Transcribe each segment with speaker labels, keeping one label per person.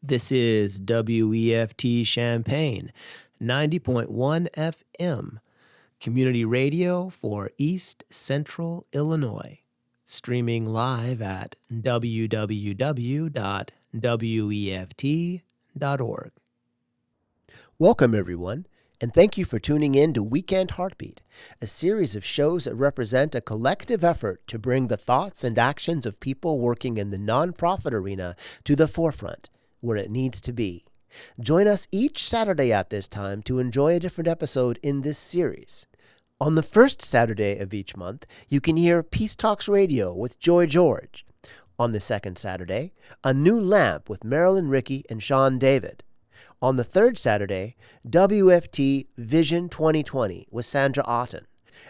Speaker 1: This is WEFT Champaign, 90.1 FM, community radio for East Central Illinois, streaming live at www.weft.org. Welcome, everyone, and thank you for tuning in to Weekend Heartbeat, a series of shows that represent a collective effort to bring the thoughts and actions of people working in the nonprofit arena to the forefront, where it needs to be. Join us each Saturday at this time to enjoy a different episode in this series. On the first Saturday of each month, you can hear Peace Talks Radio with Joy George. On the second Saturday, A New Lamp with Marilyn Rickey and Sean David. On the third Saturday, WFT Vision 2020 with Sandra Otten.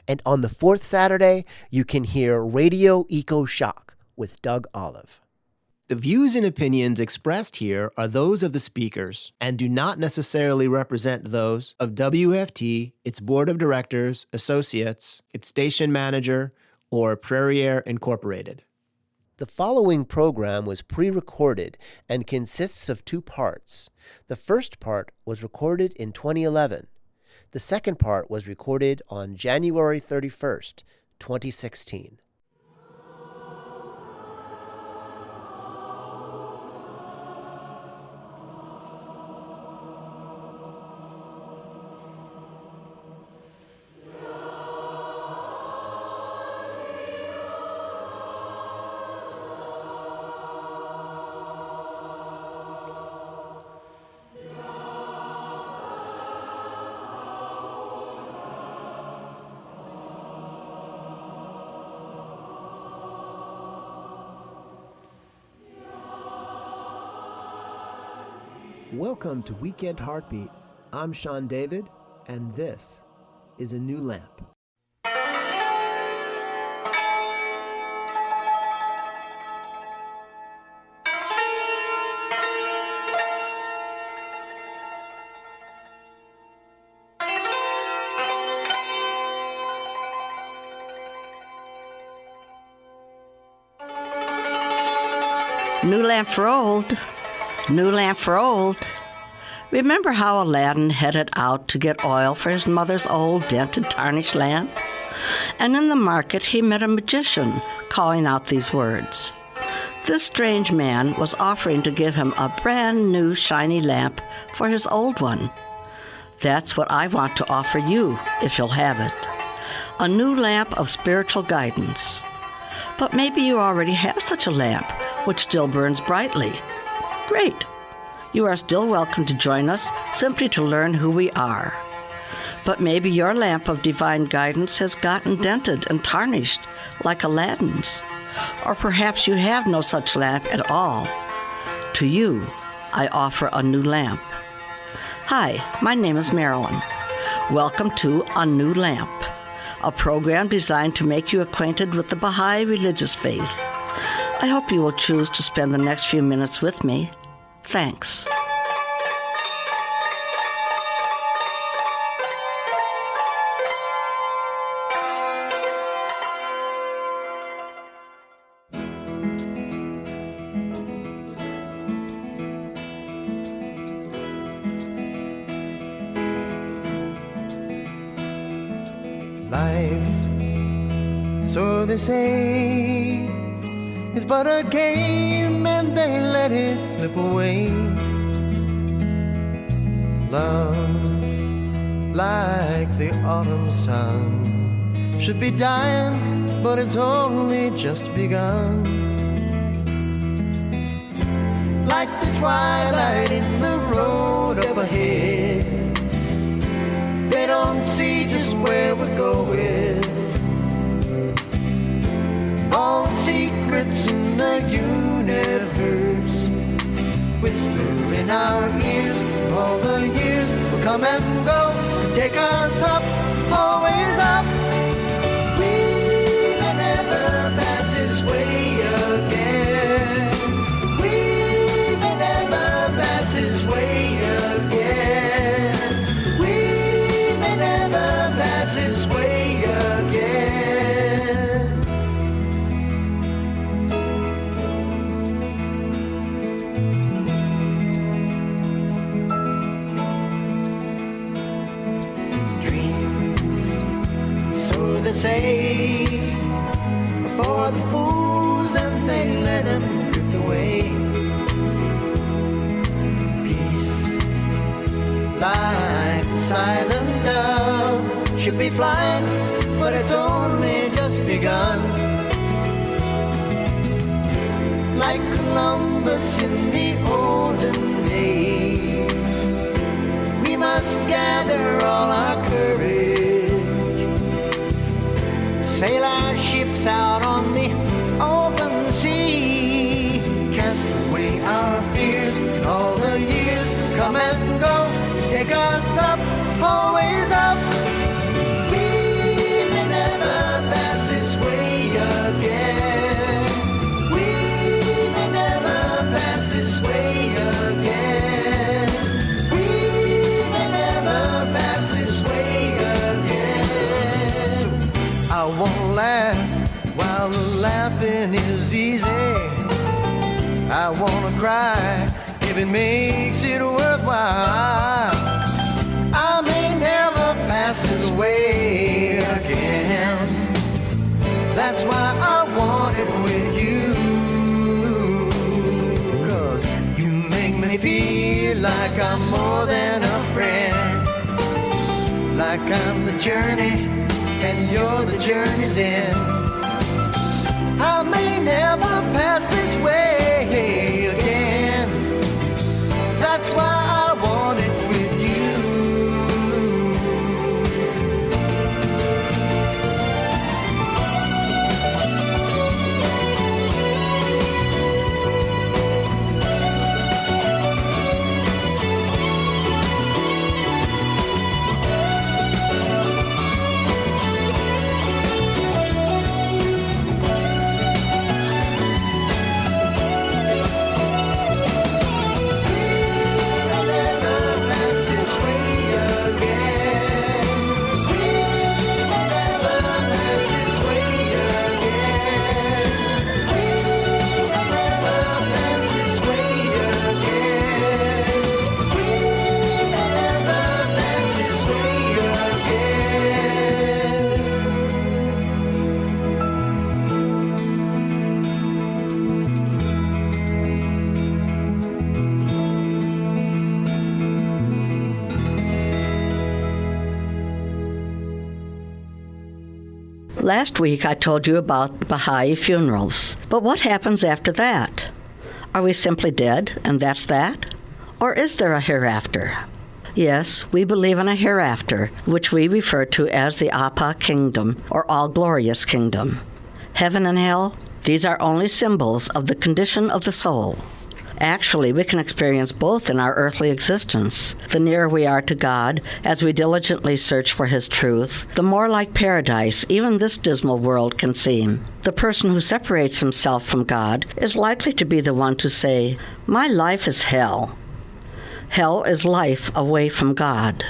Speaker 1: And on the fourth Saturday, you can hear Radio Eco Shock with Doug Olive. The views and opinions expressed here are those of the speakers and do not necessarily represent those of WFT, its board of directors, associates, its station manager, or Prairie Air Incorporated. The following program was pre-recorded and consists of two parts. The first part was recorded in 2011. The second part was recorded on January 31st, 2016. Welcome to Weekend Heartbeat. I'm Sean David, and this is A New Lamp.
Speaker 2: New lamp for old. New lamp for old. Remember how Aladdin headed out to get oil for his mother's old dented, tarnished lamp? And in the market he met a magician calling out these words. This strange man was offering to give him a brand new shiny lamp for his old one. That's what I want to offer you, if you'll have it. A new lamp of spiritual guidance. But maybe you already have such a lamp, which still burns brightly. Great. You are still welcome to join us simply to learn who we are. But maybe your lamp of divine guidance has gotten dented and tarnished like Aladdin's. Or perhaps you have no such lamp at all. To you, I offer a new lamp. Hi, my name is Marilyn. Welcome to A New Lamp, a program designed to make you acquainted with the Baha'i religious faith. I hope you will choose to spend the next few minutes with me. Thanks.
Speaker 3: Life, so they say, is but a game and they let it slip away. Love, like the autumn sun, should be dying, but it's only just begun. Like the twilight in the road up ahead, they don't see just where we're going. All the secrets in the universe whisper in our ears. All the years will come and go, take us up, always up. We may never pass this way again. We may never pass this way again. We may never pass this way again. to say for the fools, and they let them drift away. Peace, like the silent dove, should be flying, but it's only just begun. Like Columbus in the olden days, we must gather all our courage, sail our ships out on the open sea, cast away our fears. All the years come and go, take us up, always up. We may never pass this way again. We may never pass this way again. We may never pass this way again. So I won't laugh while the laughing is easy. I wanna cry if it makes it worthwhile. I may never pass this way again. That's why I want it with you. 'Cause you make me feel like I'm more than a friend. Like I'm the journey and you're the journey's end. I may never pass this way again. That's why I want it with you.
Speaker 2: Last week I told you about Baha'i funerals. But what happens after that? Are we simply dead and that's that? Or is there a hereafter? Yes, we believe in a hereafter, which we refer to as the Apa Kingdom, or All-Glorious Kingdom. Heaven and hell, these are only symbols of the condition of the soul. Actually, we can experience both in our earthly existence. The nearer we are to God, as we diligently search for His truth, the more like paradise even this dismal world can seem. The person who separates himself from God is likely to be the one to say, "My life is hell." Hell is life away from God.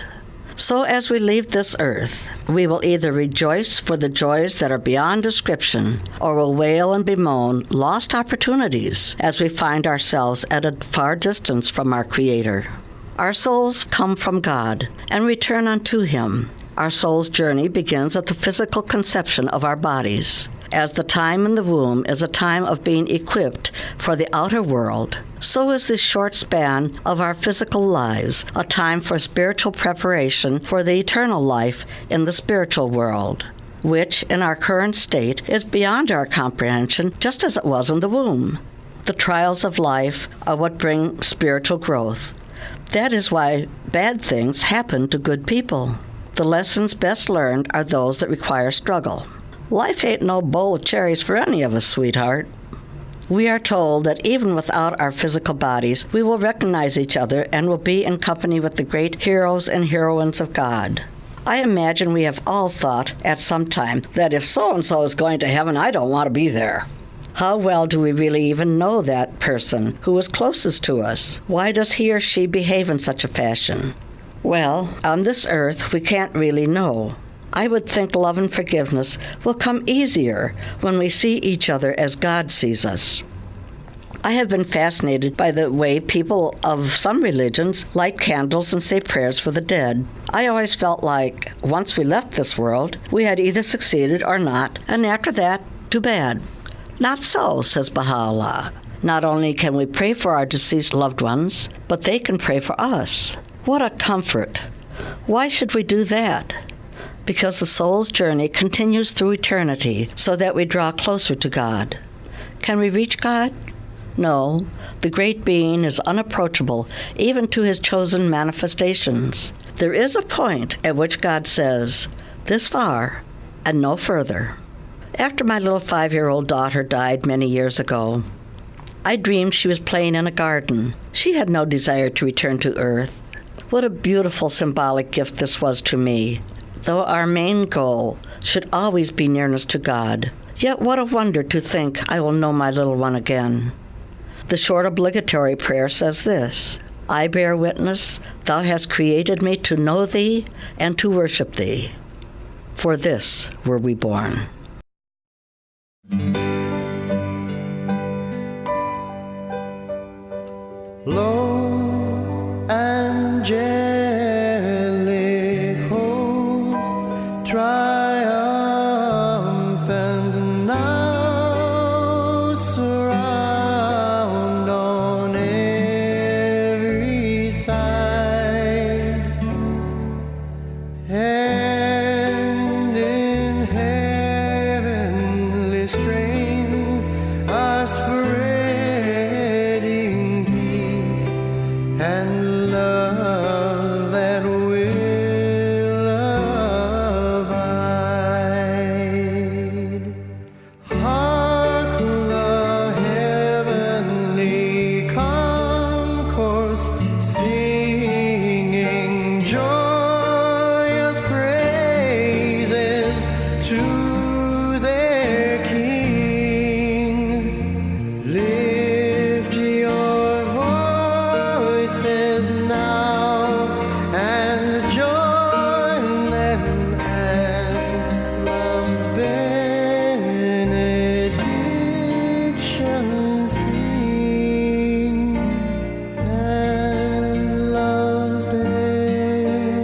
Speaker 2: So as we leave this earth, we will either rejoice for the joys that are beyond description, or will wail and bemoan lost opportunities as we find ourselves at a far distance from our Creator. Our souls come from God and return unto Him. Our soul's journey begins at the physical conception of our bodies. As the time in the womb is a time of being equipped for the outer world, so is this short span of our physical lives a time for spiritual preparation for the eternal life in the spiritual world, which in our current state is beyond our comprehension, just as it was in the womb. The trials of life are what bring spiritual growth. That is why bad things happen to good people. The lessons best learned are those that require struggle. Life ain't no bowl of cherries for any of us, sweetheart. We are told that even without our physical bodies, we will recognize each other and will be in company with the great heroes and heroines of God. I imagine we have all thought at some time that if so-and-so is going to heaven, I don't want to be there. How well do we really even know that person who is closest to us? Why does he or she behave in such a fashion? Well, on this earth, we can't really know. I would think love and forgiveness will come easier when we see each other as God sees us. I have been fascinated by the way people of some religions light candles and say prayers for the dead. I always felt like once we left this world, we had either succeeded or not, and after that, too bad. Not so, says Baha'u'llah. Not only can we pray for our deceased loved ones, but they can pray for us. What a comfort. Why should we do that? Because the soul's journey continues through eternity so that we draw closer to God. Can we reach God? No, the great being is unapproachable even to his chosen manifestations. There is a point at which God says, "This far and no further." After my little 5-year-old daughter died many years ago, I dreamed she was playing in a garden. She had no desire to return to earth. What a beautiful symbolic gift this was to me, though our main goal should always be nearness to God. Yet what a wonder to think I will know my little one again. The short obligatory prayer says this: I bear witness, thou hast created me to know thee and to worship thee. For this were we born.
Speaker 3: Lo, angelic hosts, triumphant now surround on every side, and in heavenly strains are spreading peace and love that will abide. Hark the heavenly concourse singing joyous praises to their King. Lift your voices now and join them and love's benediction sing, and love's benediction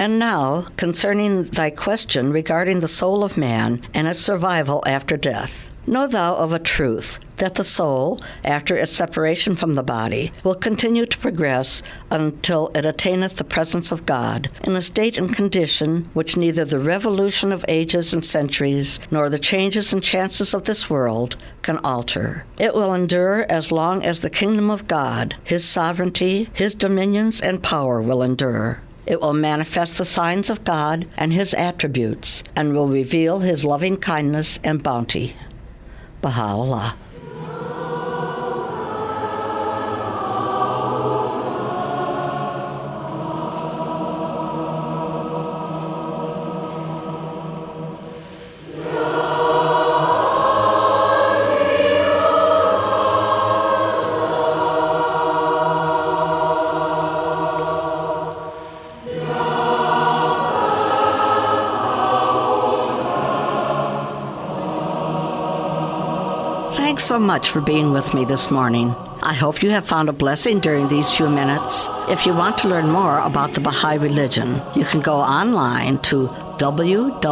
Speaker 2: And now, concerning thy question regarding the soul of man and its survival after death. Know thou of a truth, that the soul, after its separation from the body, will continue to progress until it attaineth the presence of God, in a state and condition which neither the revolution of ages and centuries, nor the changes and chances of this world can alter. It will endure as long as the kingdom of God, his sovereignty, his dominions, and power will endure. It will manifest the signs of God and his attributes, and will reveal his loving kindness and bounty. Baha'u'llah. Thanks so much for being with me this morning. I hope you have found a blessing during these few minutes. If you want to learn more about the Baha'i religion, you can go online to www.bahai.us.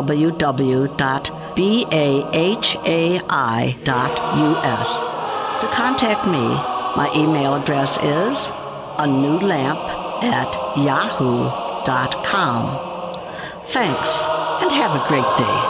Speaker 2: To contact me, my email address is anewlamp@yahoo.com. Thanks, and have a great day.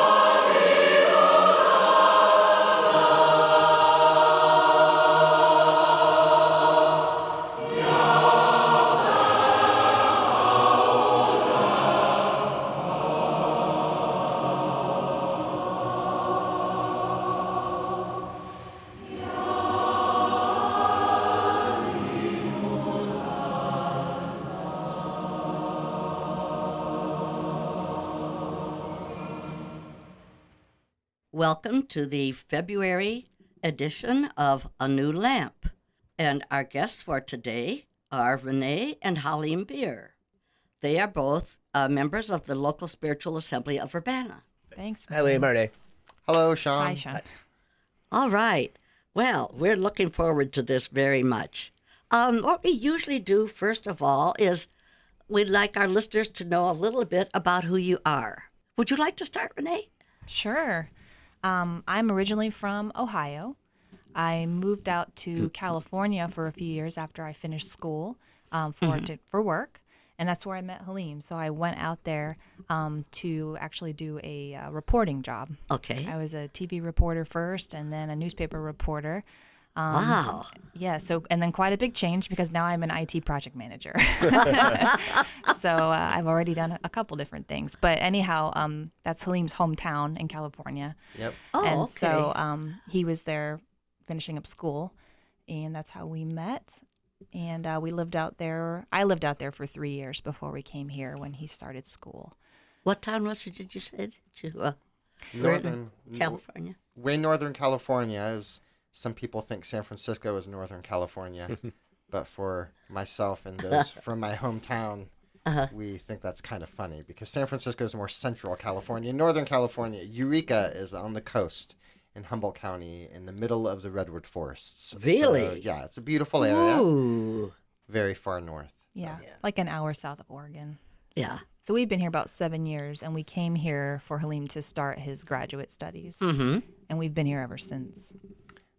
Speaker 2: Welcome to the February edition of A New Lamp. And our guests for today are Renee and Halim Beer. They are both members of the local spiritual assembly of Urbana.
Speaker 4: Thanks.
Speaker 1: Hi, Liam. Renee.
Speaker 5: Hello, Sean.
Speaker 4: Hi, Sean.
Speaker 2: All right. Well, we're looking forward to this very much. What we usually do, first of all, is we'd like our listeners to know a little bit about who you are. Would you like to start, Renee?
Speaker 4: Sure. I'm originally from Ohio. I moved out to California for a few years after I finished school for work, and that's where I met Halim. So I went out there to actually do a reporting job.
Speaker 2: Okay.
Speaker 4: I was a TV reporter first, and then a newspaper reporter.
Speaker 2: Wow.
Speaker 4: Yeah. So, and then quite a big change because now I'm an IT project manager. So I've already done a couple different things. But anyhow, that's Halim's hometown in California.
Speaker 5: Yep.
Speaker 2: Oh,
Speaker 4: And
Speaker 2: okay.
Speaker 4: so he was there finishing up school, and that's how we met. And we lived out there. I lived out there for 3 years before we came here when he started school.
Speaker 2: What town was it, did you say? That you were in
Speaker 5: Northern
Speaker 2: California?
Speaker 5: Way Northern California, as some people think San Francisco is Northern California. But for myself and those from my hometown, we think that's kind of funny because San Francisco is more Central California. Northern California, Eureka is on the coast in Humboldt County in the middle of the redwood forests.
Speaker 2: Really?
Speaker 5: So, yeah, it's a beautiful area.
Speaker 2: Ooh.
Speaker 5: Very far north.
Speaker 4: Yeah, like an hour south of Oregon.
Speaker 2: Yeah.
Speaker 4: So we've been here about 7 years, and we came here for Halim to start his graduate studies.
Speaker 2: Mm-hmm.
Speaker 4: And we've been here ever since.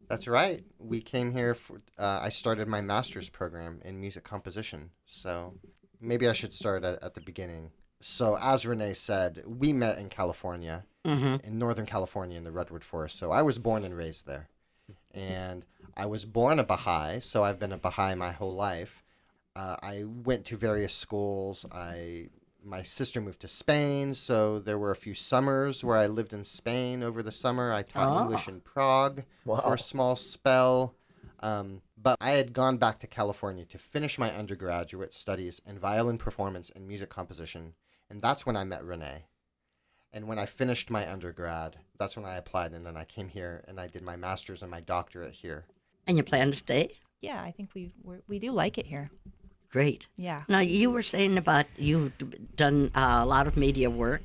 Speaker 5: That's right. We came here for, I started my master's program in music composition. So maybe I should start at the beginning. So as Renee said, we met in California, in Northern California in the Redwood Forest. So I was born and raised there. And I was born a Baha'i, so I've been a Baha'i my whole life. I went to various schools. My sister moved to Spain, so there were a few summers where I lived in Spain over the summer. I taught English in Prague for a small spell. But I had gone back to California to finish my undergraduate studies in violin performance and music composition, and that's when I met Renee. And when I finished my undergrad, that's when I applied, and then I came here and I did my master's and my doctorate here.
Speaker 2: And you plan to stay?
Speaker 4: Yeah, I think we do like it here.
Speaker 2: Great.
Speaker 4: Yeah.
Speaker 2: Now, you were saying about you've done a lot of media work.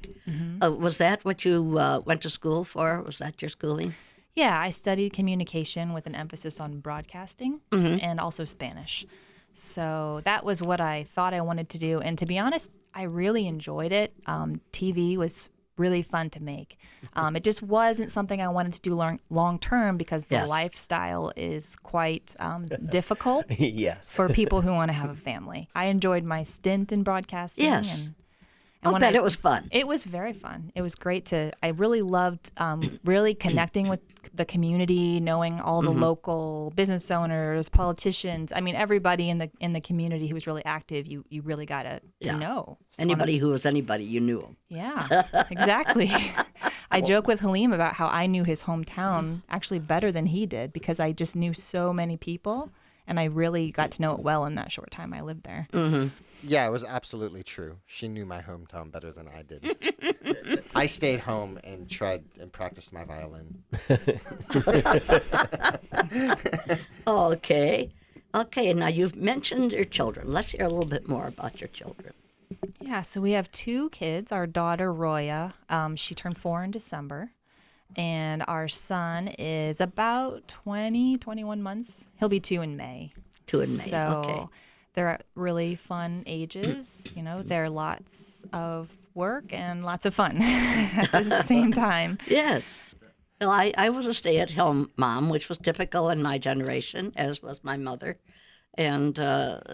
Speaker 2: Was that what you went to school for? Was that your schooling?
Speaker 4: Yeah, I studied communication with an emphasis on broadcasting and also Spanish. So that was what I thought I wanted to do. And to be honest, I really enjoyed it. TV was really fun to make. It just wasn't something I wanted to do long term because the
Speaker 2: Yes.
Speaker 4: lifestyle is quite difficult
Speaker 1: Yes.
Speaker 4: for people who want to have a family. I enjoyed my stint in broadcasting.
Speaker 2: Yes.
Speaker 4: And
Speaker 2: I'll
Speaker 4: when
Speaker 2: bet it was fun.
Speaker 4: It was very fun. It was great I really loved really connecting with the community, knowing all the local business owners, politicians. I mean, everybody in the community who was really active, you really got to
Speaker 2: Yeah.
Speaker 4: know. So
Speaker 2: Anybody who was anybody, you knew them.
Speaker 4: yeah, exactly. I joke with Halim about how I knew his hometown actually better than he did because I just knew so many people and I really got to know it well in that short time I lived there.
Speaker 5: Yeah, it was absolutely true. She knew my hometown better than I did. I stayed home and tried and practiced my violin.
Speaker 2: Okay. Okay, now you've mentioned your children. Let's hear a little bit more about your children.
Speaker 4: Yeah, so we have 2 kids. Our daughter, Roya, she turned 4 in December. And our son is about 21 months. He'll be 2 in May.
Speaker 2: 2 in May,
Speaker 4: So
Speaker 2: okay.
Speaker 4: they're at really fun ages. They're lots of work and lots of fun at the same time.
Speaker 2: Yes. Well, I was a stay-at-home mom, which was typical in my generation, as was my mother. And though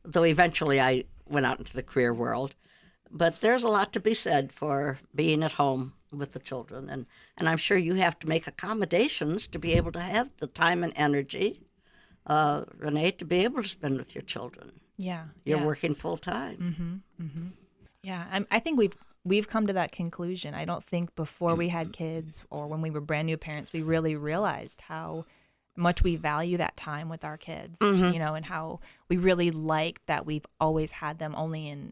Speaker 2: eventually I went out into the career world, but there's a lot to be said for being at home with the children. And I'm sure you have to make accommodations to be able to have the time and energy, Renee, to be able to spend with your children.
Speaker 4: Yeah.
Speaker 2: You're
Speaker 4: yeah.
Speaker 2: working full time.
Speaker 4: Yeah, I think we've come to that conclusion. I don't think before we had kids or when we were brand new parents, we really realized how much we value that time with our kids, and how we really like that we've always had them only in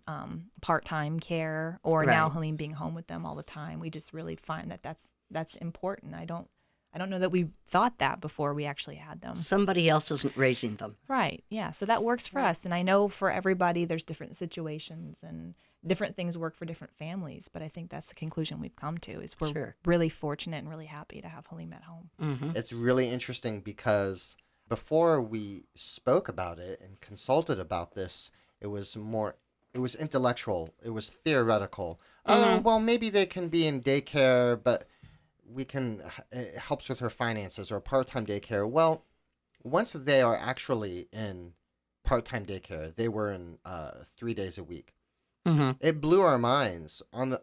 Speaker 4: part-time care or now
Speaker 2: Right.
Speaker 4: Halim being home with them all the time. We just really find that that's important. I don't know that we thought that before we actually had them.
Speaker 2: Somebody else isn't raising them.
Speaker 4: Right. Yeah. So that works for us. And I know for everybody, there's different situations and different things work for different families. But I think that's the conclusion we've come to is we're
Speaker 2: Sure.
Speaker 4: really fortunate and really happy to have Halim at home.
Speaker 5: It's really interesting because before we spoke about it and consulted about this, it was intellectual, it was theoretical. Oh, well, maybe they can be in daycare, but it helps with her finances, or part-time daycare. Well, once they are actually in part-time daycare, they were in 3 days a week. It blew our minds. On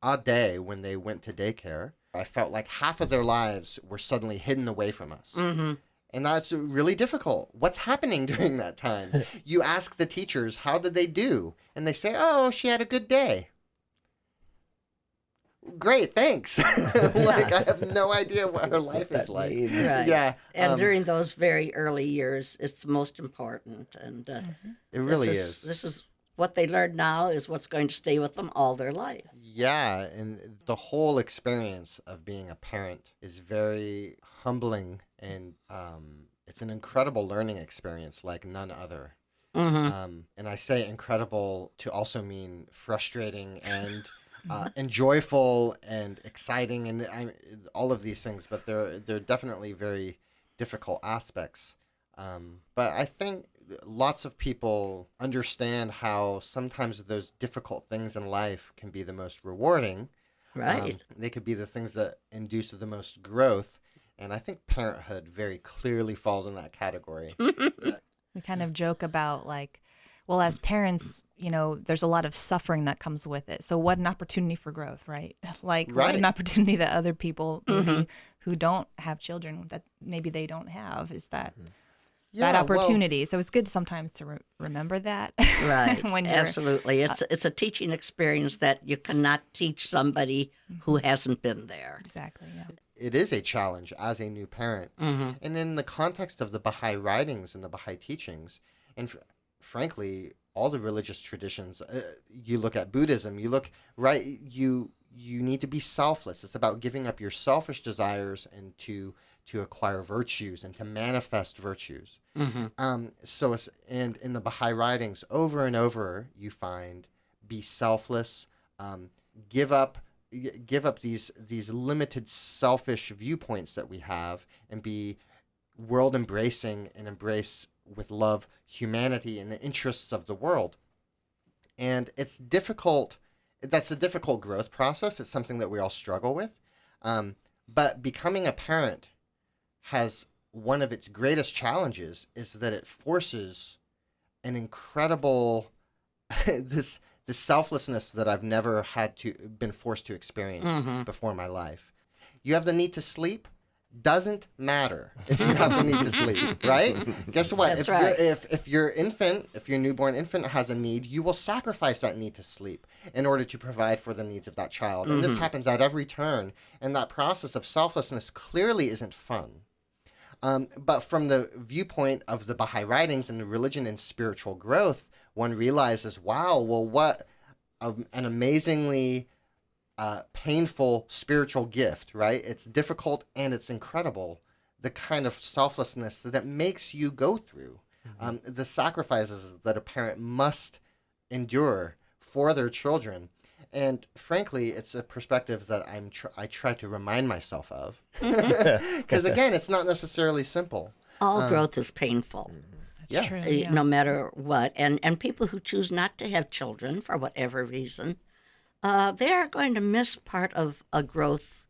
Speaker 5: a day when they went to daycare, I felt like half of their lives were suddenly hidden away from us. And that's really difficult. What's happening during that time? You ask the teachers, how did they do? And they say, oh, she had a good day. Great, thanks. Like, I have no idea what her life is like.
Speaker 1: means.
Speaker 2: Right.
Speaker 5: Yeah.
Speaker 2: And during those very early years, it's the most important. And
Speaker 5: It really
Speaker 2: this
Speaker 5: is.
Speaker 2: This is what they learn now is what's going to stay with them all their life.
Speaker 5: Yeah, and the whole experience of being a parent is very humbling, and it's an incredible learning experience like none other. And I say incredible to also mean frustrating and joyful and exciting, and all of these things. But they're definitely very difficult aspects. But I think lots of people understand how sometimes those difficult things in life can be the most rewarding.
Speaker 2: Right.
Speaker 5: They could be the things that induce the most growth. And I think parenthood very clearly falls in that category.
Speaker 4: We kind of joke about well, as parents, there's a lot of suffering that comes with it. So what an opportunity for growth, right? What
Speaker 5: Right.
Speaker 4: an opportunity that other people maybe who don't have children that maybe they don't have is that that opportunity. So it's good sometimes to remember that.
Speaker 2: Right.
Speaker 4: when you're,
Speaker 2: Absolutely. It's a teaching experience that you cannot teach somebody who hasn't been there.
Speaker 4: Exactly. Yeah.
Speaker 5: It is a challenge as a new parent. And in the context of the Baha'i writings and the Baha'i teachings, and frankly, all the religious traditions, you look at Buddhism, you need to be selfless. It's about giving up your selfish desires and to acquire virtues and to manifest virtues. And in the Baha'i writings, over and over, you find be selfless, give up these limited selfish viewpoints that we have, and be world embracing and embrace with love humanity and the interests of the world. And it's difficult. That's a difficult growth process. It's something that we all struggle with. But becoming a parent has one of its greatest challenges is that it forces an incredible this selflessness that I've never been forced to experience before my life. You have the need to sleep. Doesn't matter if you have the need to sleep, right? Guess what?
Speaker 2: That's right.
Speaker 5: If your newborn infant has a need, you will sacrifice that need to sleep in order to provide for the needs of that child. And this happens at every turn. And that process of selflessness clearly isn't fun. But from the viewpoint of the Baha'i writings and the religion and spiritual growth, one realizes, wow, well, what an amazingly painful spiritual gift, right? It's difficult and it's incredible, the kind of selflessness that it makes you go through, the sacrifices that a parent must endure for their children. And frankly, it's a perspective that I try to remind myself of. Because again, it's not necessarily simple.
Speaker 2: All growth is painful.
Speaker 4: That's true.
Speaker 2: No matter what. And people who choose not to have children for whatever reason, they are going to miss part of a growth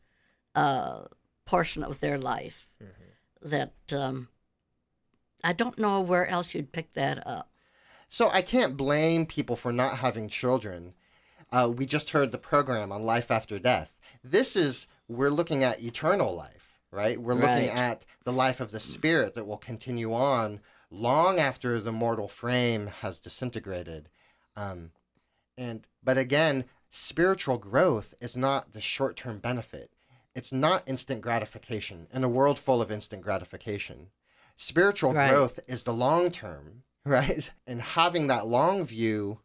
Speaker 2: portion of their life that I don't know where else you'd pick that up.
Speaker 5: So I can't blame people for not having children. We just heard the program on life after death. We're looking at eternal life, right? We're looking at the life of the spirit that will continue on long after the mortal frame has disintegrated. But again, spiritual growth is not the short-term benefit. It's not instant gratification in a world full of instant gratification. Spiritual growth is the long-term, right? And having that long view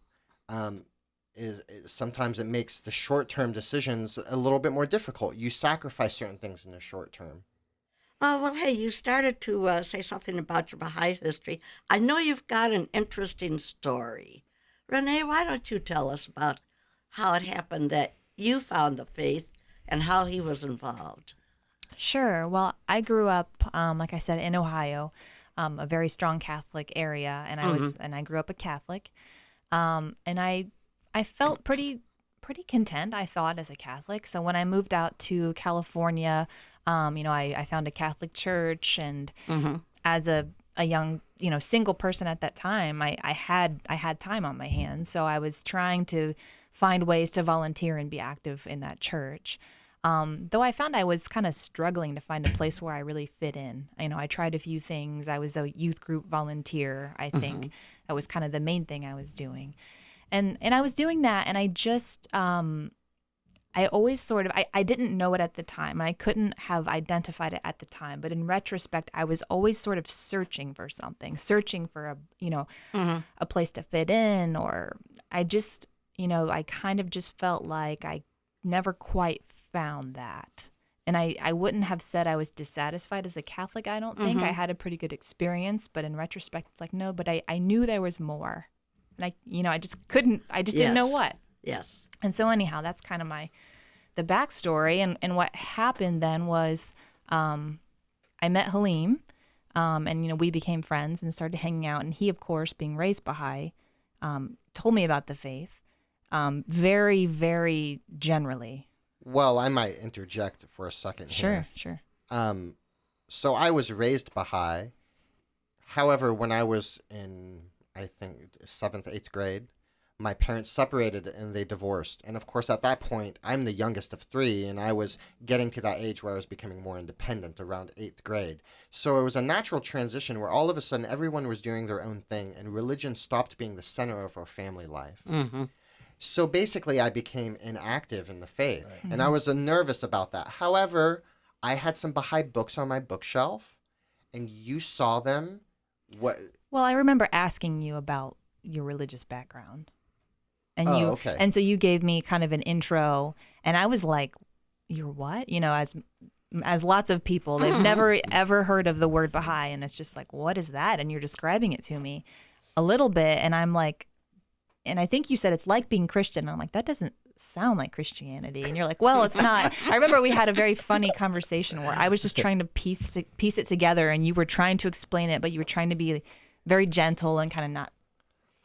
Speaker 5: is sometimes it makes the short-term decisions a little bit more difficult. You sacrifice certain things in the short term.
Speaker 2: Well, hey, you started to say something about your Baha'i history. I know you've got an interesting story. Renee, why don't you tell us about how it happened that you found the faith and how he was involved?
Speaker 4: Sure. Well, I grew up, like I said, in Ohio, a very strong Catholic area, and I grew up a Catholic, and I felt pretty content, I thought, as a Catholic. So when I moved out to California, I found a Catholic church, and as a young, single person at that time, I had time on my hands, so I was trying to find ways to volunteer and be active in that church. Though I found I was kind of struggling to find a place where I really fit in. I tried a few things. I was a youth group volunteer, I think. That was kind of the main thing I was doing. And I was doing that, and I just, I always sort of, I didn't know it at the time. I couldn't have identified it at the time. But in retrospect, I was always sort of searching for something, searching for a place to fit in, or I just, I kind of just felt like I never quite found that. And I wouldn't have said I was dissatisfied as a Catholic, I don't think. I had a pretty good experience, but in retrospect, it's like, no, but I knew there was more. And I just couldn't, I just didn't know what.
Speaker 2: Yes.
Speaker 4: And so anyhow, that's kind of the backstory. And what happened then was I met Halim, and, we became friends and started hanging out. And he, of course, being raised Baha'i, told me about the faith very, very generally.
Speaker 5: Well, I might interject for a second here.
Speaker 4: Sure.
Speaker 5: So I was raised Baha'i. However, when I was in, I think, 7th, 8th grade, my parents separated and they divorced. And of course, at that point, I'm the youngest of 3, and I was getting to that age where I was becoming more independent around 8th grade. So it was a natural transition where all of a sudden everyone was doing their own thing, and religion stopped being the center of our family life. So basically, I became inactive in the faith, and I was nervous about that. However, I had some Baha'i books on my bookshelf, and you saw them.
Speaker 4: Well, I remember asking you about your religious background. And
Speaker 5: okay.
Speaker 4: And so you gave me kind of an intro, and I was like, "You're what?" As lots of people, they've never ever heard of the word Baha'i, and it's just like, "What is that?" And you're describing it to me a little bit, and I'm like, and I think you said it's like being Christian. And I'm like, that doesn't sound like Christianity. And you're like, well, it's not. I remember we had a very funny conversation where I was just trying to piece it together, and you were trying to explain it, but you were trying to be very gentle and kind of not.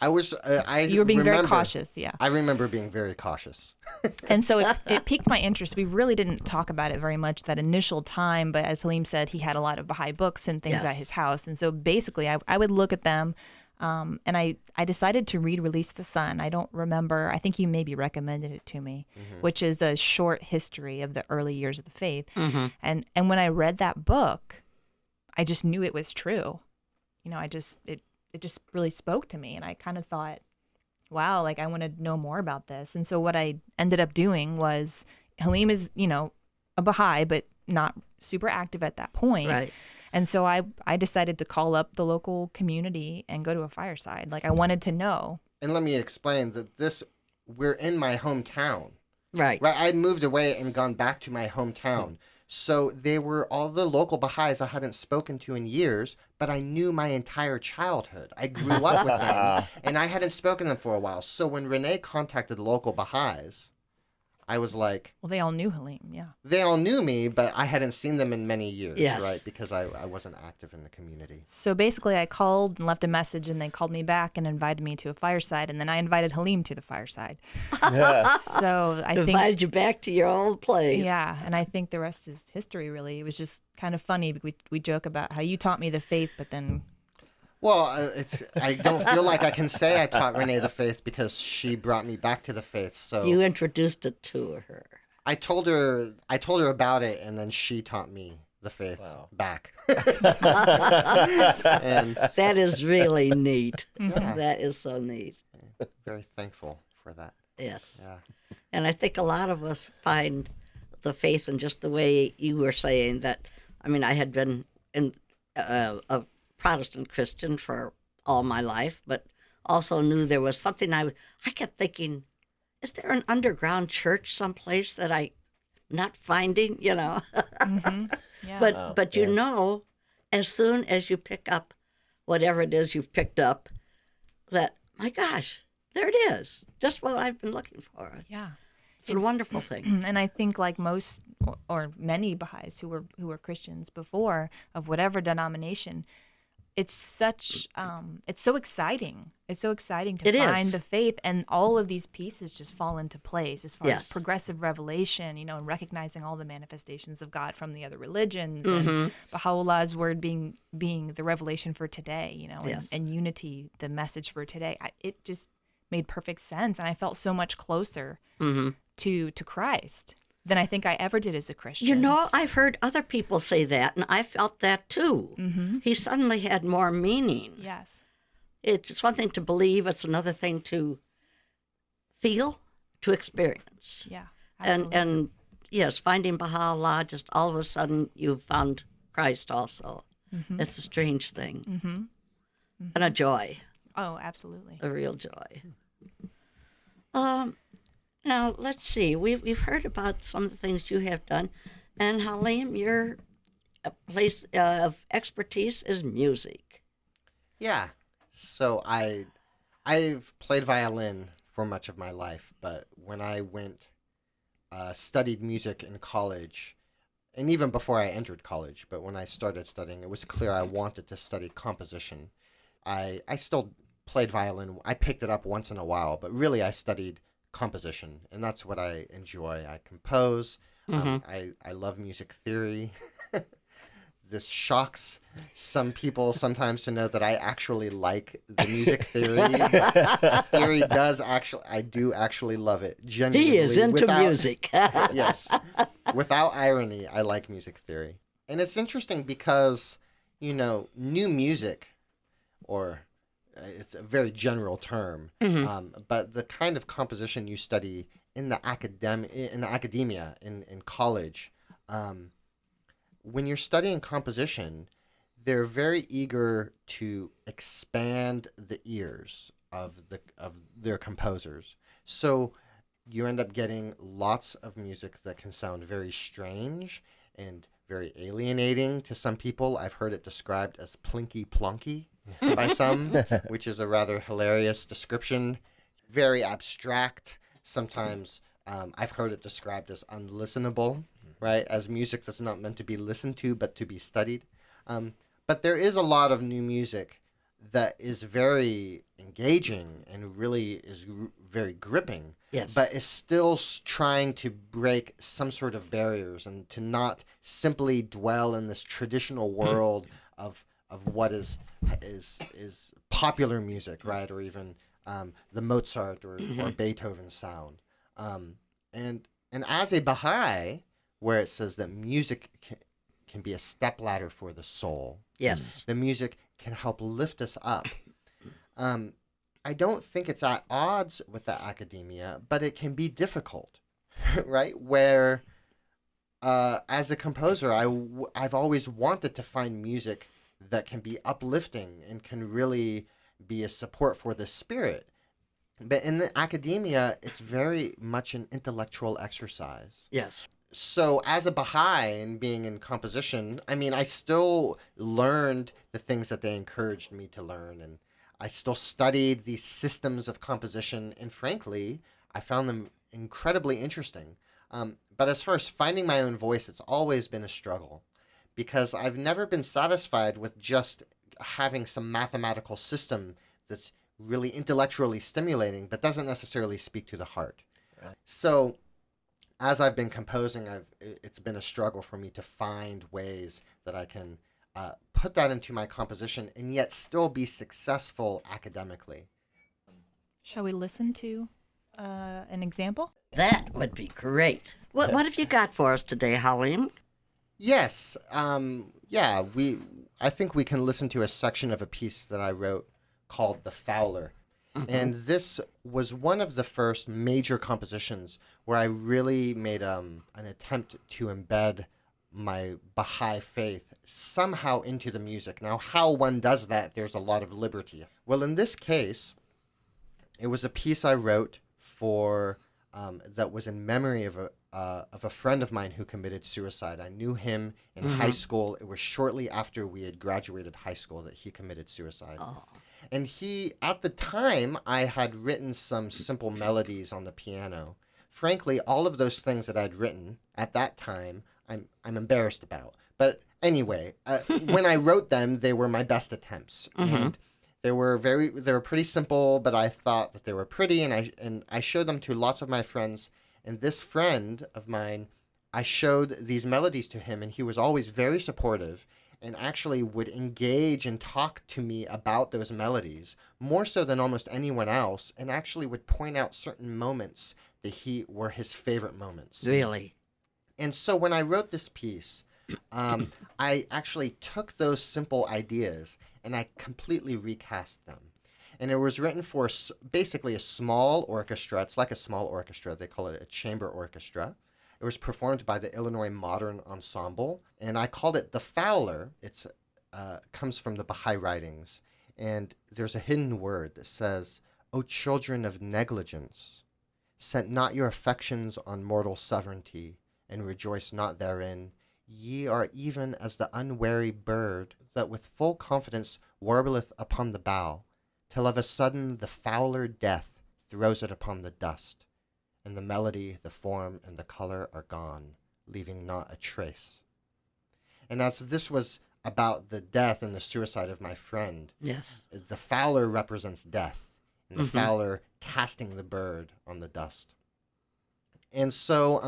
Speaker 5: I was.
Speaker 4: You were being very
Speaker 5: remember-
Speaker 4: cautious, yeah.
Speaker 5: I remember being very cautious.
Speaker 4: And so it piqued my interest. We really didn't talk about it very much that initial time, but as Halim said, he had a lot of Baha'i books and things
Speaker 2: Yes.
Speaker 4: at his house. And so basically, I would look at them, and I decided to read Release the Sun. I don't remember. I think you maybe recommended it to me, which is a short history of the early years of the faith. And when I read that book, I just knew it was true. You know, it just really spoke to me, and I kind of thought, wow, like I want to know more about this. And so what I ended up doing was, Halim is, you know, a Baha'i, but not super active at that point.
Speaker 2: Right.
Speaker 4: And so I decided to call up the local community and go to a fireside. Like I wanted to know.
Speaker 5: And let me explain that we're in my hometown.
Speaker 2: Right.
Speaker 5: Right, I'd moved away and gone back to my hometown. So they were all the local Baha'is I hadn't spoken to in years, but I knew my entire childhood. I grew up with them, and I hadn't spoken to them for a while. So when Renee contacted local Baha'is, I was like,
Speaker 4: Well, they all knew Halim, yeah.
Speaker 5: they all knew me, but I hadn't seen them in many years,
Speaker 2: Yes.
Speaker 5: right? Because I wasn't active in the community.
Speaker 4: So basically I called and left a message, and they called me back and invited me to a fireside, and then I invited Halim to the fireside. So I think,
Speaker 2: Invited you back to your old place.
Speaker 4: yeah, and I think the rest is history, really. It was just kind of funny. We joke about how you taught me the faith, but then
Speaker 5: Well, I don't feel like I can say I taught Renee the faith because she brought me back to the faith. So
Speaker 2: You introduced it to her.
Speaker 5: I told her about it, and then she taught me the faith back. And
Speaker 2: That is really neat.
Speaker 5: Yeah.
Speaker 2: That is so neat.
Speaker 5: very thankful for that.
Speaker 2: Yes.
Speaker 5: Yeah.
Speaker 2: And I think a lot of us find the faith in just the way you were saying that. I mean, I had been a Protestant Christian for all my life, but also knew there was something I kept thinking, is there an underground church someplace that I'm not finding, you know?
Speaker 4: yeah.
Speaker 2: But you know, as soon as you pick up whatever it is you've picked up, that, my gosh, there it is. Just what I've been looking for.
Speaker 4: yeah.
Speaker 2: It's a wonderful thing.
Speaker 4: And I think like most or many Baha'is who were Christians before, of whatever denomination, it's so exciting. It's so exciting to
Speaker 2: It
Speaker 4: find
Speaker 2: is.
Speaker 4: the faith, and all of these pieces just fall into place as far as
Speaker 2: Yes.
Speaker 4: progressive revelation, you know, and recognizing all the manifestations of God from the other religions, and Baha'u'llah's word being the revelation for today, you know,
Speaker 2: Yes.
Speaker 4: and unity, the message for today. It just made perfect sense, and I felt so much closer to Christ than I think I ever did as a Christian.
Speaker 2: You know, I've heard other people say that, and I felt that too. He suddenly had more meaning.
Speaker 4: Yes.
Speaker 2: It's one thing to believe, it's another thing to feel, to experience.
Speaker 4: Yeah.
Speaker 2: And
Speaker 4: Absolutely.
Speaker 2: and yes, finding Baha'u'llah, just all of a sudden you've found Christ also. It's a strange thing. And a joy,
Speaker 4: Oh, absolutely.
Speaker 2: a real joy. Now, let's see. We've heard about some of the things you have done. And Halim, your place of expertise is music.
Speaker 5: Yeah. So I've played violin for much of my life, but when I went studied music in college, and even before I entered college, but when I started studying, it was clear I wanted to study composition. I still played violin. I picked it up once in a while, but really I studied composition, and that's what I enjoy. I compose. I love music theory. This shocks some people sometimes to know that I actually like the music theory. Theory does actually, I do actually love it. Genuinely,
Speaker 2: He is into music.
Speaker 5: Yes. Without irony, I like music theory. And it's interesting because, you know, new music, or it's a very general term, but the kind of composition you study in the academia, in college, when you're studying composition, they're very eager to expand the ears of their composers. So you end up getting lots of music that can sound very strange and very alienating to some people. I've heard it described as plinky plonky by some, which is a rather hilarious description. Very abstract. Sometimes I've heard it described as unlistenable, right? As music that's not meant to be listened to, but to be studied. But there is a lot of new music that is very engaging and really is very gripping,
Speaker 2: Yes.
Speaker 5: but is still trying to break some sort of barriers and to not simply dwell in this traditional world of what is popular music, right? Or even the Mozart or Beethoven sound. And as a Baha'i, where it says that music can be a stepladder for the soul.
Speaker 2: Yes.
Speaker 5: The music can help lift us up. I don't think it's at odds with the academia, but it can be difficult, right? Where, as a composer, I've always wanted to find music that can be uplifting and can really be a support for the spirit. But in the academia, it's very much an intellectual exercise.
Speaker 2: Yes.
Speaker 5: So as a Baha'i and being in composition, I mean, I still learned the things that they encouraged me to learn, and I still studied these systems of composition, and frankly, I found them incredibly interesting. But as far as finding my own voice, it's always been a struggle, because I've never been satisfied with just having some mathematical system that's really intellectually stimulating, but doesn't necessarily speak to the heart. Right. So as I've been composing, it's been a struggle for me to find ways that I can put that into my composition and yet still be successful academically.
Speaker 4: Shall we listen to an example?
Speaker 2: That would be great. What have you got for us today, Halim?
Speaker 5: Yes. I think we can listen to a section of a piece that I wrote called The Fowler. And this was one of the first major compositions where I really made an attempt to embed my Baha'i faith somehow into the music. Now, how one does that, there's a lot of liberty. Well, in this case, it was a piece I wrote for that was in memory of a friend of mine who committed suicide. I knew him in high school. It was shortly after we had graduated high school that he committed suicide.
Speaker 2: Oh.
Speaker 5: And at the time, I had written some simple melodies on the piano. Frankly, all of those things that I'd written at that time, I'm embarrassed about. But anyway, when I wrote them, they were my best attempts. And they were pretty simple, but I thought that they were pretty, and I showed them to lots of my friends. And this friend of mine, I showed these melodies to him, and he was always very supportive and actually would engage and talk to me about those melodies more so than almost anyone else, and actually would point out certain moments that were his favorite moments.
Speaker 2: Really?
Speaker 5: And so when I wrote this piece, I actually took those simple ideas and I completely recast them. And it was written for basically a small orchestra. It's like a small orchestra. They call it a chamber orchestra. It was performed by the Illinois Modern Ensemble, and I called it The Fowler. It comes from the Baha'i writings, and there's a hidden word that says, "O children of negligence, set not your affections on mortal sovereignty, and rejoice not therein. Ye are even as the unwary bird that with full confidence warbleth upon the bough, till of a sudden the fowler death throws it upon the dust. And the melody, the form, and the color are gone, leaving not a trace." And as this was about the death and the suicide of my friend,
Speaker 2: Yes.
Speaker 5: the fowler represents death, and the fowler casting the bird on the dust. And so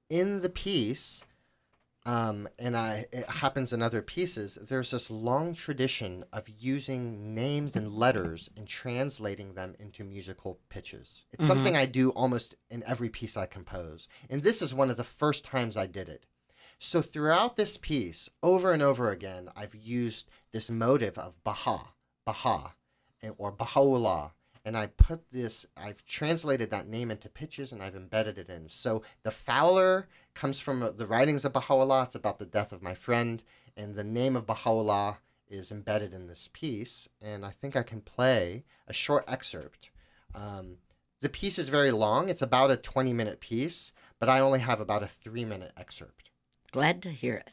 Speaker 5: in the piece, it happens in other pieces, there's this long tradition of using names and letters and translating them into musical pitches. It's something I do almost in every piece I compose. And this is one of the first times I did it. So throughout this piece, over and over again, I've used this motive of Baha, or Baha'u'llah. And I've translated that name into pitches and I've embedded it in. So the Fowler comes from the writings of Baha'u'llah. It's about the death of my friend. And the name of Baha'u'llah is embedded in this piece. And I think I can play a short excerpt. The piece is very long. It's about a 20-minute piece, but I only have about a 3-minute excerpt.
Speaker 2: Glad to hear it.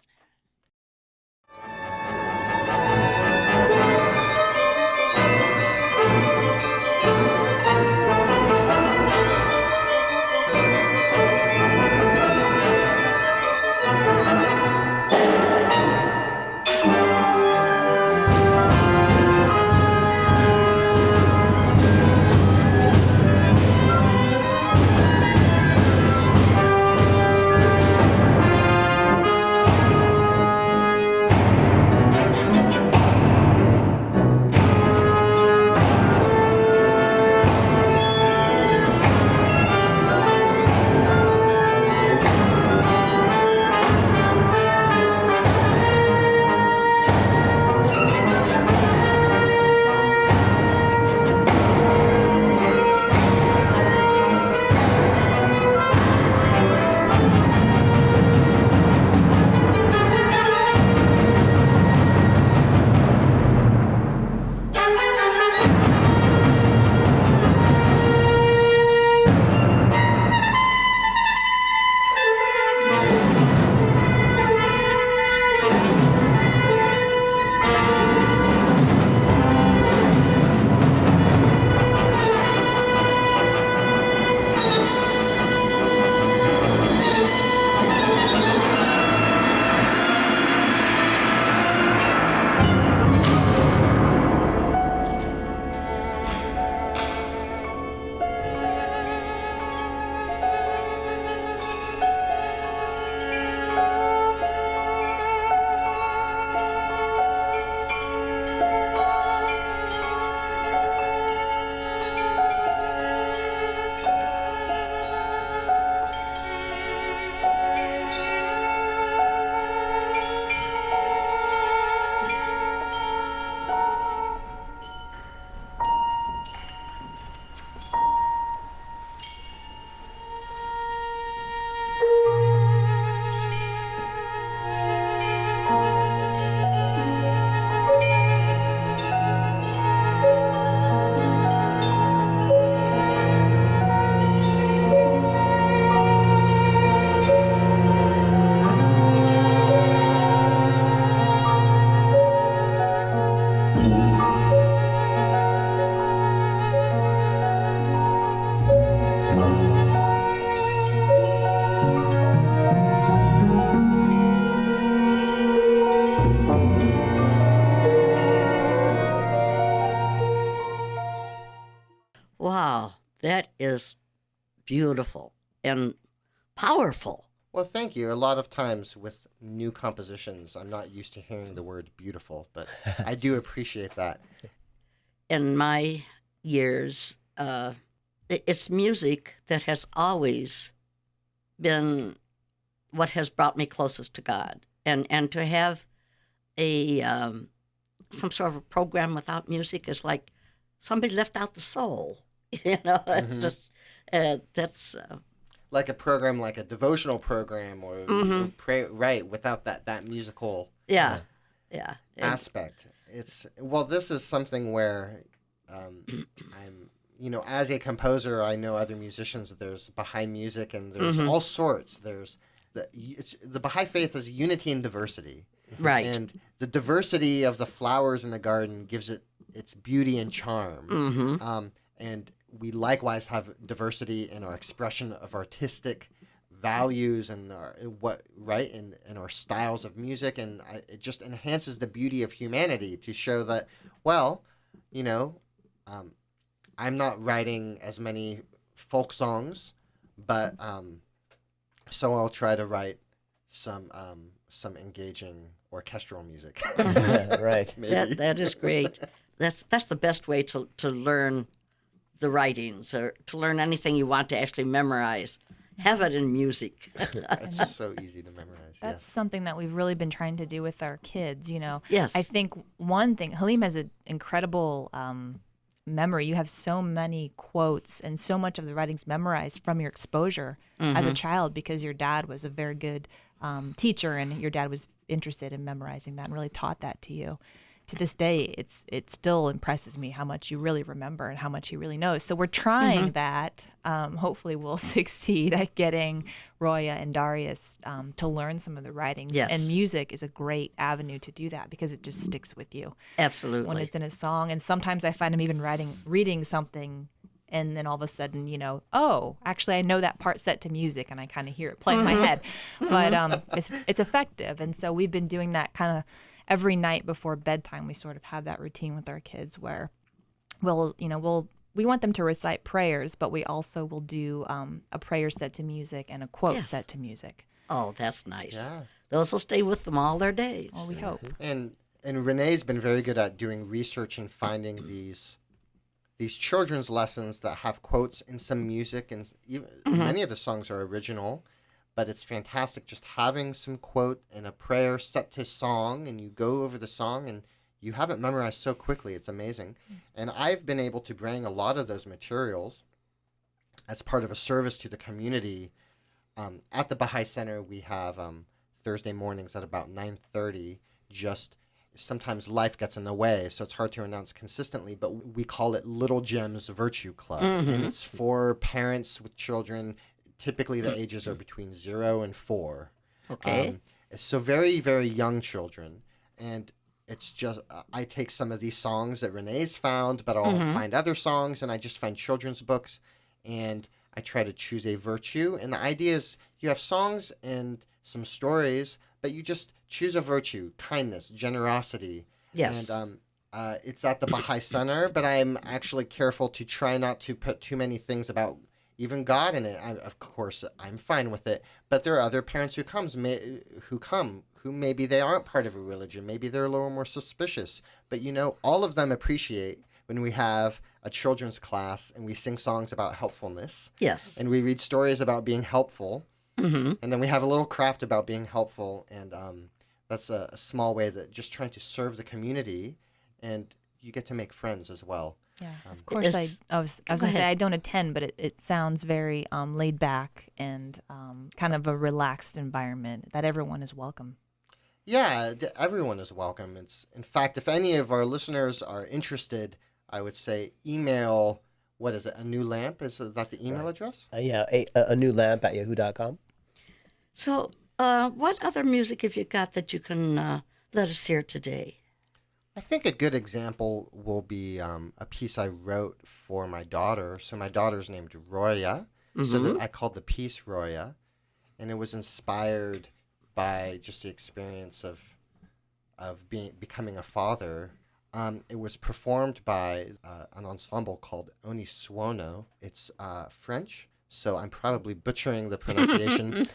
Speaker 2: Wow, that is beautiful and powerful.
Speaker 5: Well, thank you. A lot of times with new compositions, I'm not used to hearing the word beautiful, but I do appreciate that.
Speaker 2: In my years, it's music that has always been what has brought me closest to God. And to have a some sort of a program without music is like somebody left out the soul. It's just that's
Speaker 5: Like a program, like a devotional program or pray, right, without that musical
Speaker 2: yeah.
Speaker 5: aspect. This is something where I'm, as a composer, I know other musicians, there's Baha'i music and there's all sorts. There's the Baha'i faith is unity and diversity.
Speaker 2: Right.
Speaker 5: And the diversity of the flowers in the garden gives it its beauty and charm. And we likewise have diversity in our expression of artistic values and and our styles of music, and it just enhances the beauty of humanity to show that, I'm not writing as many folk songs, but so I'll try to write some engaging orchestral music.
Speaker 1: Right.
Speaker 2: That is great. That's the best way to learn the writings or to learn anything you want to actually memorize. Have it in music.
Speaker 5: It's so easy to memorize.
Speaker 4: That's something that we've really been trying to do with our kids,
Speaker 2: Yes.
Speaker 4: I think one thing, Halim has an incredible memory. You have so many quotes and so much of the writings memorized from your exposure as a child because your dad was a very good teacher and your dad was interested in memorizing that and really taught that to you. To this day, it still impresses me how much you really remember and how much he really knows. So we're trying that. Hopefully we'll succeed at getting Roya and Darius to learn some of the writings.
Speaker 2: Yes.
Speaker 4: And music is a great avenue to do that because it just sticks with you.
Speaker 2: Absolutely.
Speaker 4: When it's in a song. And sometimes I find him even reading something and then all of a sudden, oh, actually I know that part set to music and I kind of hear it play in my head. But it's effective. And so we've been doing that kind of every night before bedtime. We sort of have that routine with our kids where we want them to recite prayers, but we also will do a prayer set to music and a quote set to music.
Speaker 2: Oh, that's nice.
Speaker 5: Yeah.
Speaker 2: Those will stay with them all their days.
Speaker 4: Well, we hope.
Speaker 5: And Renee's been very good at doing research and finding these children's lessons that have quotes in some music, and even, many of the songs are original. But it's fantastic just having some quote and a prayer set to song, and you go over the song and you have it memorized so quickly. It's amazing. And I've been able to bring a lot of those materials as part of a service to the community. At the Baha'i Center, we have Thursday mornings at about 9:30. Just sometimes life gets in the way, so it's hard to announce consistently, but we call it Little Gems Virtue Club. And it's for parents with children. Typically, the ages are between 0 and 4.
Speaker 2: Okay.
Speaker 5: So very, very young children. And it's just, I take some of these songs that Renee's found, but I'll find other songs, and I just find children's books, and I try to choose a virtue. And the idea is you have songs and some stories, but you just choose a virtue: kindness, generosity.
Speaker 2: Yes.
Speaker 5: And it's at the Baha'i Center, but I'm actually careful to try not to put too many things about even God in it. Of course, I'm fine with it. But there are other parents who who maybe they aren't part of a religion. Maybe they're a little more suspicious. But all of them appreciate when we have a children's class and we sing songs about helpfulness.
Speaker 2: Yes.
Speaker 5: And we read stories about being helpful. And then we have a little craft about being helpful. And that's a small way that just trying to serve the community, and you get to make friends as well.
Speaker 4: Yeah, of course. I was going to say I don't attend, but it sounds very laid back and kind of a relaxed environment that everyone is welcome.
Speaker 5: Yeah, everyone is welcome. In fact, if any of our listeners are interested, I would say email. What is it? A New Lamp? Is that the email address?
Speaker 1: Yeah, a new lamp at yahoo.com.
Speaker 2: So, what other music have you got that you can let us hear today?
Speaker 5: I think a good example will be a piece I wrote for my daughter. So my daughter's named Roya, so that I called the piece Roya, and it was inspired by just the experience of becoming a father. It was performed by an ensemble called Oni Suono. It's French, so I'm probably butchering the pronunciation.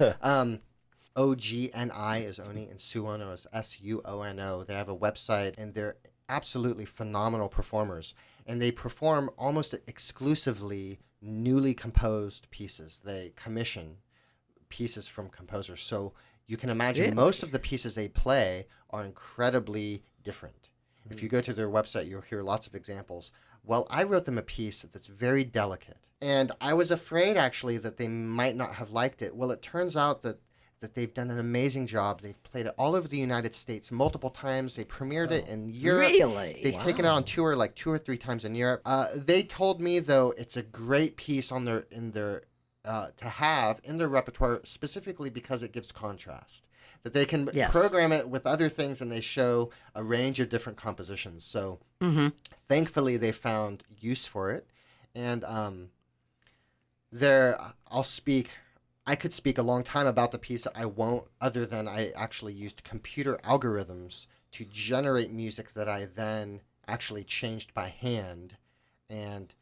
Speaker 5: OGNI is Oni, and Suono is SUONO. They have a website, and they're absolutely phenomenal performers. And they perform almost exclusively newly composed pieces. They commission pieces from composers. So you can imagine most of the pieces they play are incredibly different. If you go to their website, you'll hear lots of examples. Well, I wrote them a piece that's very delicate. And I was afraid, actually, that they might not have liked it. Well, it turns out that they've done an amazing job. They've played it all over the United States multiple times. They premiered it in Europe.
Speaker 2: Really?
Speaker 5: They've taken it on tour like 2 or 3 times in Europe. They told me, though, it's a great piece to have in their repertoire, specifically because it gives contrast. That they can program it with other things, and they show a range of different compositions. So thankfully, they found use for it. And I could speak a long time about the piece. I won't, other than I actually used computer algorithms to generate music that I then actually changed by hand. And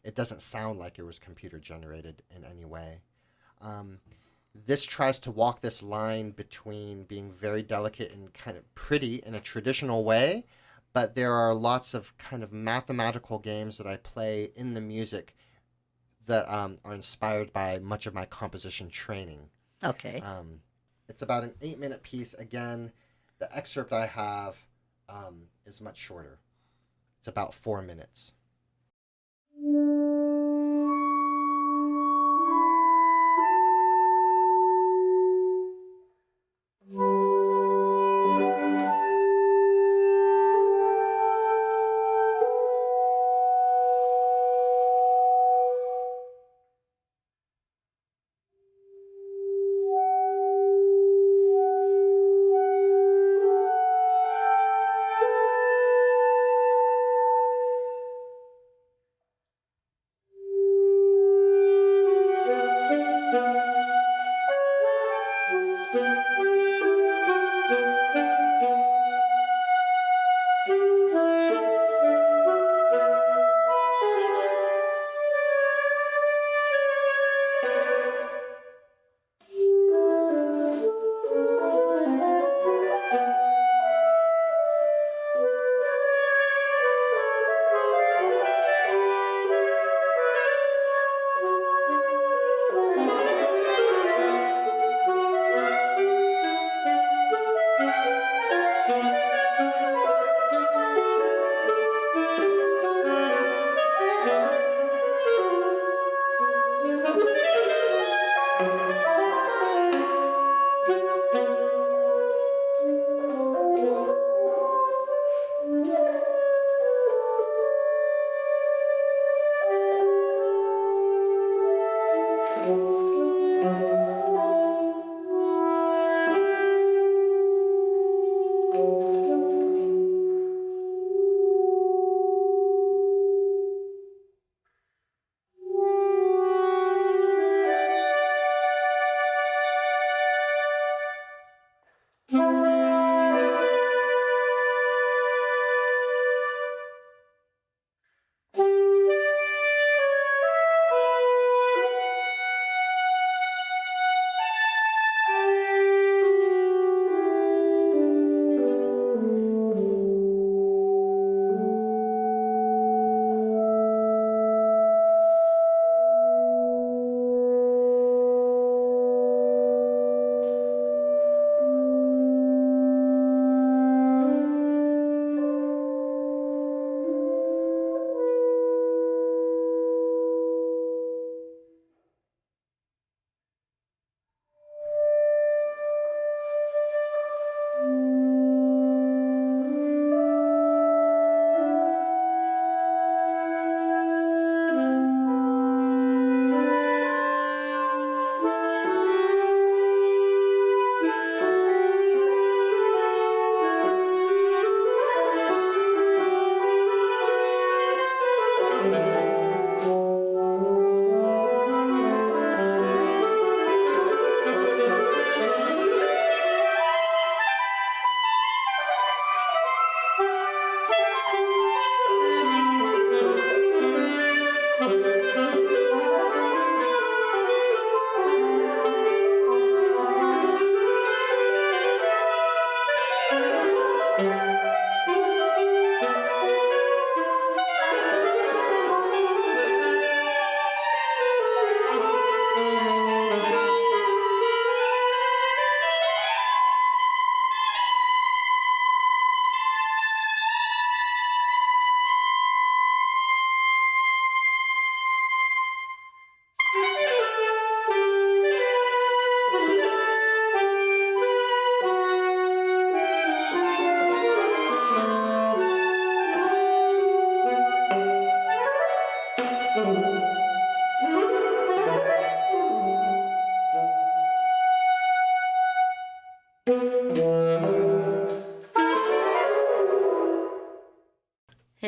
Speaker 5: it doesn't sound like it was computer generated in any way. This tries to walk this line between being very delicate and kind of pretty in a traditional way, but there are lots of kind of mathematical games that I play in the music that are inspired by much of my composition training.
Speaker 2: Okay.
Speaker 5: It's about an 8-minute piece. Again, the excerpt I have is much shorter. It's about 4 minutes.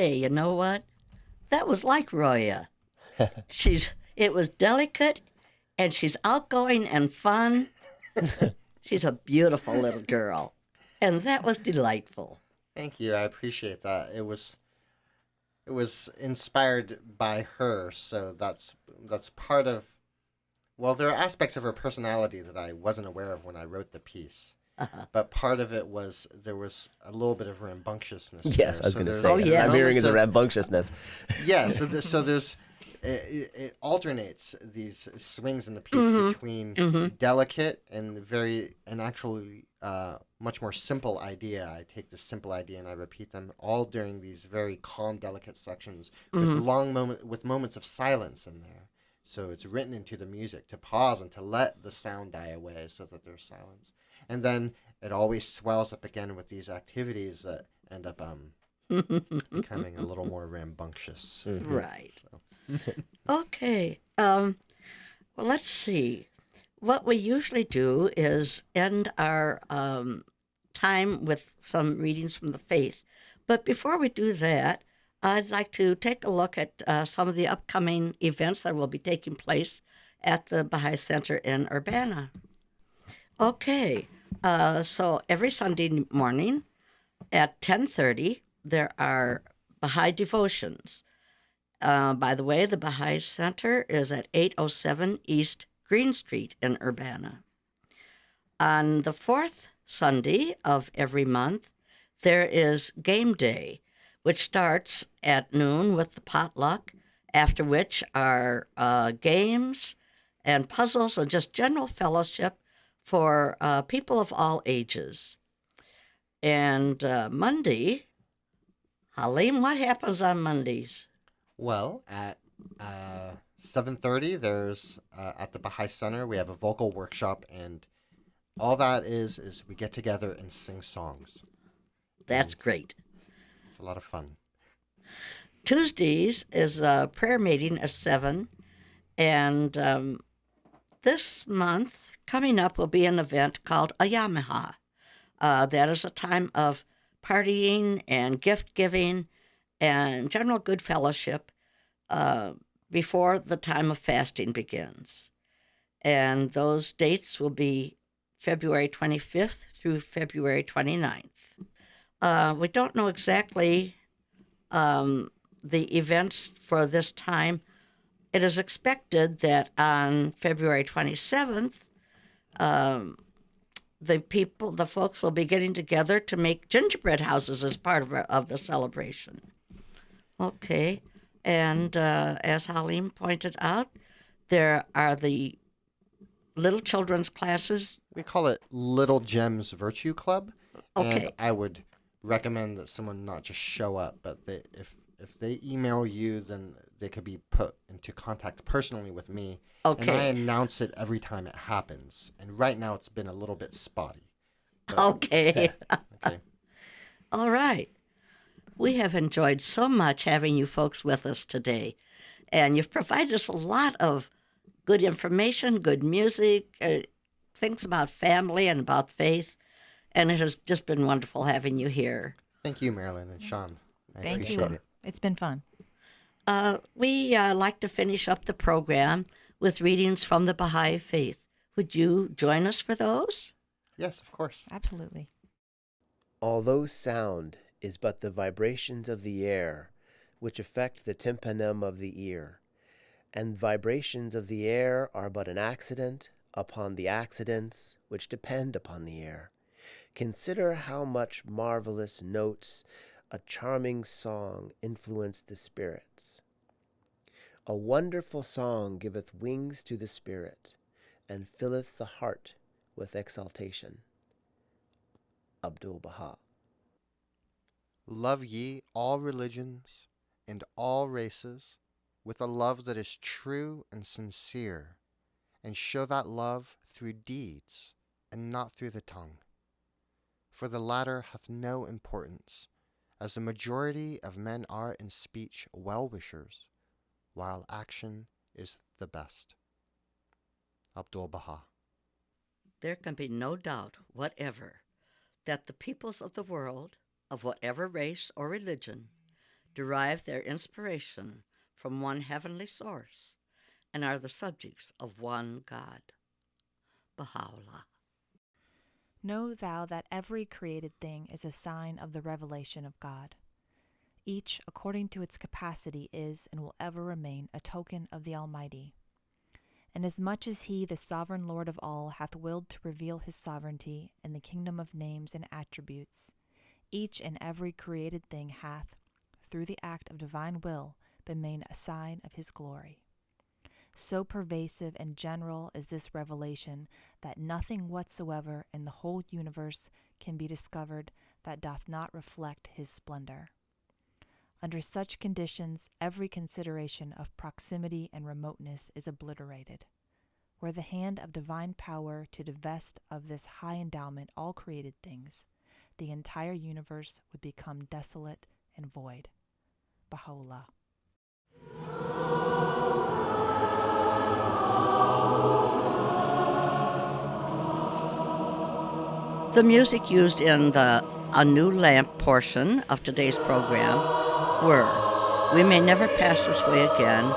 Speaker 2: say, you know what? That was like Roya. It was delicate, and she's outgoing and fun. She's a beautiful little girl, and that was delightful.
Speaker 5: Thank you. I appreciate that. It was inspired by her, so that's part of. Well, there are aspects of her personality that I wasn't aware of when I wrote the piece. But part of it was there was a little bit of rambunctiousness.
Speaker 1: Yes, I was going to say.
Speaker 2: Oh, yes.
Speaker 1: I'm hearing is a rambunctious.
Speaker 5: Yeah, so there's it alternates these swings in the piece between delicate and actually much more simple idea. I take this simple idea and I repeat them all during these very calm, delicate sections with moments of silence in there. So it's written into the music to pause and to let the sound die away so that there's silence. And then it always swells up again with these activities that end up becoming a little more rambunctious.
Speaker 2: Right.
Speaker 5: So.
Speaker 2: Okay. Well, let's see. What we usually do is end our time with some readings from the faith. But before we do that, I'd like to take a look at some of the upcoming events that will be taking place at the Baha'i Center in Urbana. Okay. So every Sunday morning at 10:30, there are Baha'i devotions. By the way, the Baha'i Center is at 807 East Green Street in Urbana. On the fourth Sunday of every month, there is Game Day, which starts at noon with the potluck, after which are games and puzzles and just general fellowship for people of all ages. And Monday, Halim, what happens on Mondays?
Speaker 5: Well, at 7:30, there's at the Baha'i Center, we have a vocal workshop, and all that is we get together and sing songs.
Speaker 2: That's great.
Speaker 5: It's a lot of fun.
Speaker 2: Tuesdays is a prayer meeting at 7, and this month, coming up, will be an event called Ayamaha. That is a time of partying and gift giving and general good fellowship before the time of fasting begins. And those dates will be February 25th through February 29th. We don't know exactly the events for this time. It is expected that on February 27th, the folks will be getting together to make gingerbread houses as part of the celebration. Okay, and as Halim pointed out, there are the little children's classes.
Speaker 5: We call it Little Gems Virtue Club.
Speaker 2: Okay.
Speaker 5: And I would recommend that someone not just show up, but if they email you, then they could be put into contact personally with me.
Speaker 2: Okay.
Speaker 5: And I announce it every time it happens. And right now it's been a little bit spotty. But,
Speaker 2: Okay.
Speaker 5: okay.
Speaker 2: All right. We have enjoyed so much having you folks with us today. And you've provided us a lot of good information, good music, things about family and about faith. And it has just been wonderful having you here.
Speaker 5: Thank you, Marilyn and Sean. I
Speaker 4: Thank
Speaker 5: appreciate
Speaker 4: you.
Speaker 5: it.
Speaker 4: It's been fun.
Speaker 2: We like to finish up the program with readings from the Baha'i Faith. Would you join us for those?
Speaker 5: Yes, of course.
Speaker 4: Absolutely.
Speaker 1: Although sound is but the vibrations of the air, which affect the tympanum of the ear, and vibrations of the air are but an accident upon the accidents which depend upon the air, consider how much marvelous notes a charming song influence the spirits. A wonderful song giveth wings to the spirit, and filleth the heart with exaltation. Abdul Baha.
Speaker 5: Love ye all religions and all races with a love that is true and sincere, and show that love through deeds and not through the tongue. For the latter hath no importance, as the majority of men are in speech well-wishers, while action is the best. Abdul Baha.
Speaker 2: There can be no doubt whatever that the peoples of the world, of whatever race or religion, derive their inspiration from one heavenly source, and are the subjects of one God, Baha'u'llah.
Speaker 4: Know thou that every created thing is a sign of the revelation of God. Each, according to its capacity, is and will ever remain a token of the Almighty. And as much as He, the sovereign Lord of all, hath willed to reveal His sovereignty in the kingdom of names and attributes, each and every created thing hath, through the act of divine will, been made a sign of His glory. So pervasive and general is this revelation that nothing whatsoever in the whole universe can be discovered that doth not reflect His splendor. Under such conditions, every consideration of proximity and remoteness is obliterated. Were the hand of divine power to divest of this high endowment all created things, the entire universe would become desolate and void. Baha'u'llah.
Speaker 2: The music used in the A New Lamp portion of today's program were We May Never Pass This Way Again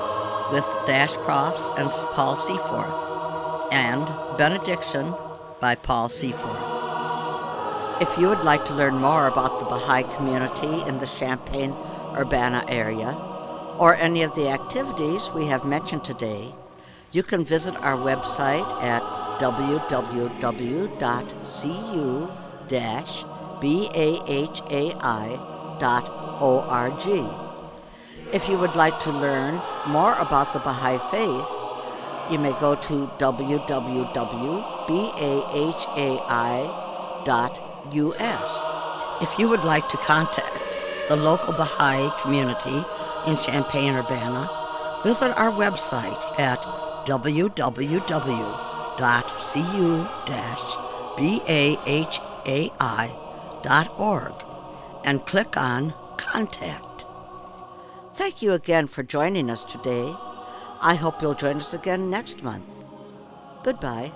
Speaker 2: with Dash Crofts and Paul Seaforth, and Benediction by Paul Seaforth. If you would like to learn more about the Baha'i community in the Champaign-Urbana area, or any of the activities we have mentioned today, you can visit our website at www.cu-bahai.org. If you would like to learn more about the Baha'i Faith, you may go to www.bahai.us. If you would like to contact the local Baha'i community in Champaign-Urbana, visit our website at www.cu-bahai.org and click on Contact. Thank you again for joining us today. I hope you'll join us again next month. Goodbye.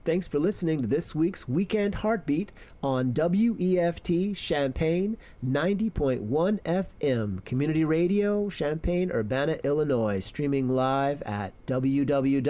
Speaker 1: Thanks for listening to this week's Weekend Heartbeat on WEFT Champaign 90.1 FM, Community Radio, Champaign-Urbana, Illinois, streaming live at www.weft.org.